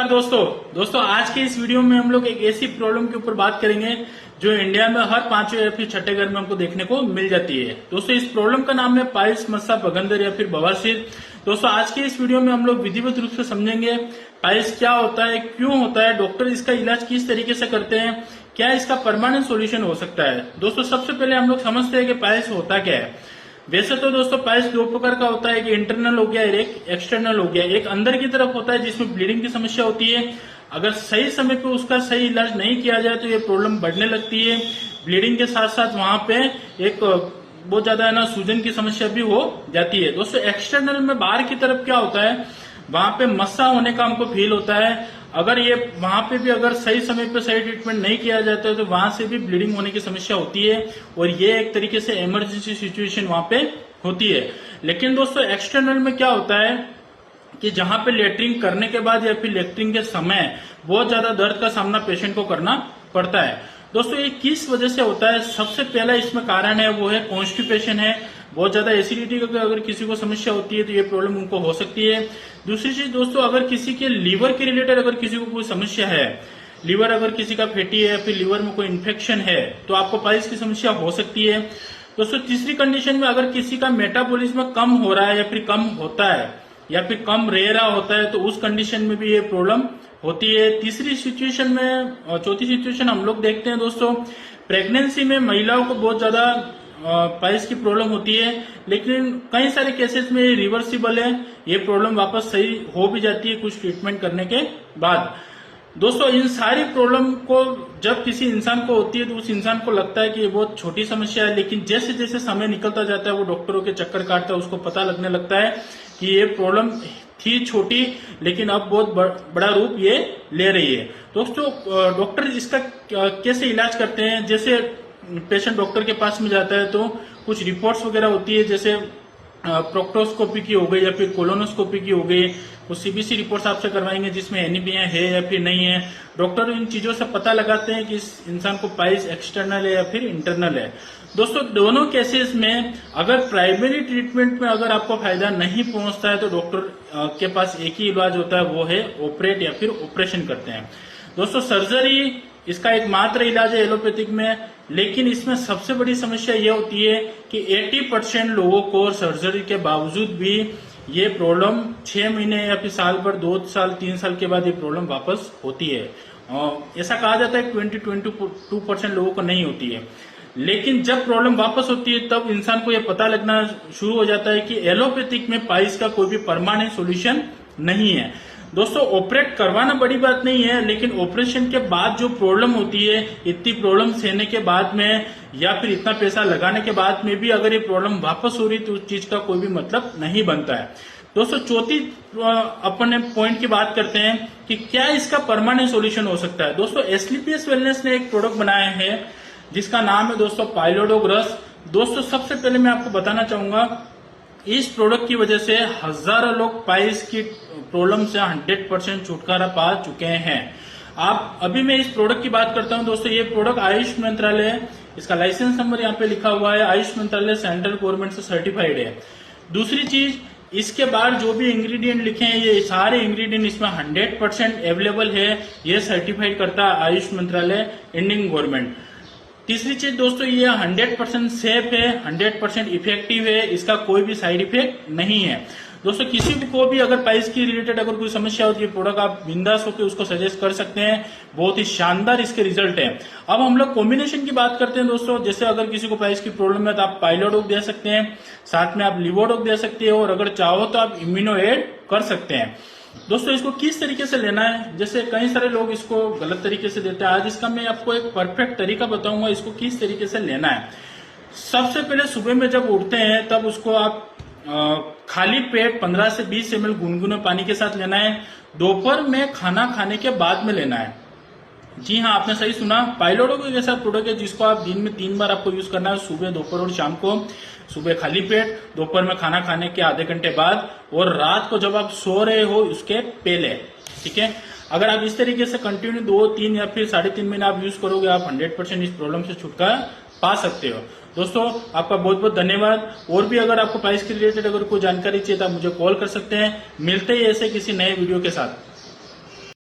नमस्कार दोस्तों आज के इस वीडियो में हम लोग एक ऐसी प्रॉब्लम के ऊपर बात करेंगे जो इंडिया में हर पांचवें या फिर छठे घर में हमको देखने को मिल जाती है। दोस्तों इस प्रॉब्लम का नाम है पाइल्स, मस्सा, बगंदर या फिर बवासीर। दोस्तों आज के इस वीडियो में हम लोग विधिवत रूप से समझेंगे पाइल्स क्या होता है, क्यों होता है, डॉक्टर इसका इलाज किस तरीके से करते हैं, क्या इसका परमानेंट सोल्यूशन हो सकता है। दोस्तों सबसे पहले हम लोग समझते हैं कि पाइल्स होता क्या है। वैसे तो दोस्तों पाइल्स दो प्रकार का होता है, कि इंटरनल हो गया और एक एक्सटर्नल हो गया। एक अंदर की तरफ होता है जिसमें ब्लीडिंग की समस्या होती है। अगर सही समय पे उसका सही इलाज नहीं किया जाए तो ये प्रॉब्लम बढ़ने लगती है। ब्लीडिंग के साथ साथ वहां पे एक बहुत ज्यादा सूजन की समस्या भी हो जाती है। दोस्तों एक्सटर्नल में बाहर की तरफ क्या होता है, वहां पे मस्सा होने का हमको फील होता है। अगर ये वहां पे भी अगर सही समय पे सही ट्रीटमेंट नहीं किया जाता है तो वहां से भी ब्लीडिंग होने की समस्या होती है और ये एक तरीके से इमरजेंसी सिचुएशन वहां पे होती है। लेकिन दोस्तों एक्सटर्नल में क्या होता है कि जहां पे लेटरिंग करने के बाद या फिर लेटरिंग के समय बहुत ज्यादा दर्द का सामना पेशेंट को करना पड़ता है। दोस्तों ये किस वजह से होता है, सबसे पहला इसमें कारण है वो है कॉन्स्टिपेशन है। बहुत ज्यादा एसिडिटी का अगर किसी को समस्या होती है तो ये प्रॉब्लम उनको हो सकती है। दूसरी चीज दोस्तों, अगर किसी के लीवर के रिलेटेड अगर किसी को कोई समस्या है, लीवर अगर किसी का फैटी है, फिर लीवर में कोई इन्फेक्शन है तो आपको पाइल्स की समस्या हो सकती है। दोस्तों तीसरी कंडीशन में अगर किसी का मेटाबॉलिज्म कम हो रहा है या फिर कम होता है या फिर कम रह रहा होता है तो उस कंडीशन में भी ये प्रॉब्लम होती है। तीसरी सिचुएशन में, चौथी सिचुएशन हम लोग देखते हैं दोस्तों, प्रेगनेंसी में महिलाओं को बहुत ज्यादा पाइल्स की प्रॉब्लम होती है, लेकिन कई सारे केसेस में रिवर्सिबल है, ये प्रॉब्लम वापस सही हो भी जाती है कुछ ट्रीटमेंट करने के बाद। दोस्तों इन सारी प्रॉब्लम को जब किसी इंसान को होती है तो उस इंसान को लगता है कि ये बहुत छोटी समस्या है, लेकिन जैसे जैसे समय निकलता जाता है वो डॉक्टरों के चक्कर काटता है, उसको पता लगने लगता है कि ये प्रॉब्लम थी छोटी लेकिन अब बहुत बड़ा रूप ये ले रही है। दोस्तों डॉक्टर इसका कैसे इलाज करते हैं, जैसे पेशेंट डॉक्टर के पास में जाता है तो कुछ रिपोर्ट्स वगैरह होती है, जैसे प्रोक्टोस्कोपी की हो गई या फिर कोलोनोस्कोपी की हो गई, कुछ सीबीसी रिपोर्ट्स आपसे करवाएंगे जिसमें एनीमिया है या फिर नहीं है। डॉक्टर इन चीजों से पता लगाते हैं कि इस इंसान को पाइल्स एक्सटर्नल है या फिर इंटरनल है। दोस्तों दोनों केसेस में अगर प्राइमरी ट्रीटमेंट में अगर आपको फायदा नहीं पहुंचता है तो डॉक्टर के पास एक ही इलाज होता है, वो है ऑपरेट या फिर ऑपरेशन करते हैं। दोस्तों सर्जरी इसका एक मात्र इलाज है एलोपैथिक में, लेकिन इसमें सबसे बड़ी समस्या यह होती है कि 80% लोगों को सर्जरी के बावजूद भी ये प्रॉब्लम 6 महीने या फिर साल भर, 2 साल 3 साल के बाद ये प्रॉब्लम वापस होती है। ऐसा कहा जाता है 22% लोगों को नहीं होती है, लेकिन जब प्रॉब्लम वापस होती है तब इंसान को यह पता लगना शुरू हो जाता है कि एलोपैथिक में पाइल्स का कोई भी परमानेंट सॉल्यूशन नहीं है। दोस्तों ऑपरेट करवाना बड़ी बात नहीं है, लेकिन ऑपरेशन के बाद जो प्रॉब्लम होती है, इतनी प्रॉब्लम सहने के बाद में या फिर इतना पैसा लगाने के बाद में भी अगर ये प्रॉब्लम वापस हो रही तो उस चीज का कोई भी मतलब नहीं बनता है। दोस्तों चौथी अपन पॉइंट की बात करते हैं कि क्या इसका परमानेंट सॉल्यूशन हो सकता है। दोस्तों एसलीपीएस वेलनेस ने एक प्रोडक्ट बनाया है जिसका नाम है दोस्तों पाइलोडोग्रस। दोस्तों सबसे पहले मैं आपको बताना चाहूंगा, इस प्रोडक्ट की वजह से हजारों लोग पाइल्स की प्रॉब्लम से 100% छुटकारा पा चुके हैं। आप अभी मैं इस प्रोडक्ट की बात करता हूं दोस्तों, ये प्रोडक्ट आयुष मंत्रालय, इसका लाइसेंस नंबर यहाँ पे लिखा हुआ है, आयुष मंत्रालय सेंट्रल गवर्नमेंट से सर्टिफाइड है। दूसरी चीज, इसके बाद जो भी इंग्रेडिएंट लिखे हैं ये सारे इंग्रेडिएंट इसमें 100% अवेलेबल है, ये सर्टिफाइड करता है आयुष मंत्रालय, इंडियन गवर्नमेंट। तीसरी चीज दोस्तों, ये 100% सेफ है, 100% इफेक्टिव है, इसका कोई भी साइड इफेक्ट नहीं है। दोस्तों किसी को भी अगर पाइल्स की रिलेटेड अगर कोई समस्या होती है, प्रोडक्ट आप बिंदास होकर उसको सजेस्ट कर सकते हैं, बहुत ही शानदार इसके रिजल्ट है। अब हम लोग कॉम्बिनेशन की बात करते हैं दोस्तों, जैसे अगर किसी को पाइल्स की प्रॉब्लम है तो आप पाइलोडोक दे सकते हैं, साथ में आप लिवोडोक दे सकते हो, और अगर चाहो तो आप इम्यूनो एड कर सकते हैं। दोस्तों इसको किस तरीके से लेना है, जैसे कई सारे लोग इसको गलत तरीके से देते हैं, आज इसका मैं आपको एक परफेक्ट तरीका बताऊंगा इसको किस तरीके से लेना है। सबसे पहले सुबह में जब उठते हैं तब उसको आप खाली पेट 15 से 20 ml गुनगुने पानी के साथ लेना है। दोपहर में खाना खाने के बाद में लेना है। जी हाँ, आपने सही सुना, पाइलोडोक एक ऐसा प्रोडक्ट है जिसको आप दिन में 3 बार आपको यूज करना है, सुबह, दोपहर और शाम को। सुबह खाली पेट, दोपहर में खाना खाने के आधे घंटे बाद, और रात को जब आप सो रहे हो उसके पहले। ठीक है, अगर आप इस तरीके से कंटिन्यू 2, 3 या फिर 3.5 महीने आप यूज करोगे, आप 100% इस प्रॉब्लम से छुटकारा पा सकते हो। दोस्तों आपका बहुत बहुत धन्यवाद। और भी अगर आपको पाइल्स के रिलेटेड अगर कोई जानकारी चाहिए तो आप मुझे कॉल कर सकते हैं। मिलते ही ऐसे किसी नए वीडियो के साथ।